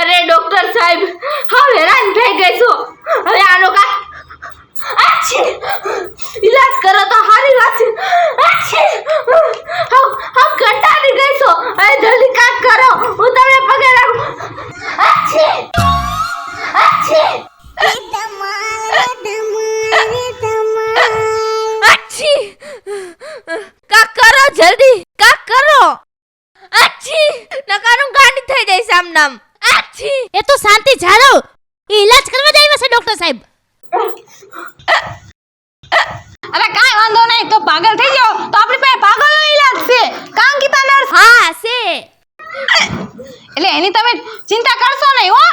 અરે ડોક્ટર સાહેબ, હા હેરાન થઈ ગઈ છું. હવે આનો ઈલાજ કરો તો સારી વાત છે. હા કંટાળી ગઈ છું. હવે જલ્દી કામ કરો, હું તમને પગે લાગું. કાક કરો જલ્દી, કાક કરો. નકારું ગાંડી થઈ જાય સામનામ. એ તો શાંતિ જાળવ. ઈલાજ કરવા જ આવ્યા છે ડોક્ટર સાહેબ. અરે કાઈ વાંધો નહીં, તો પાગલ થઈ જાવ તો આપણી પાસે પાગલનો ઈલાજ છે. કાંકિતા નર્સ. હા છે. એટલે એની તમે ચિંતા કરશો નહીં હો.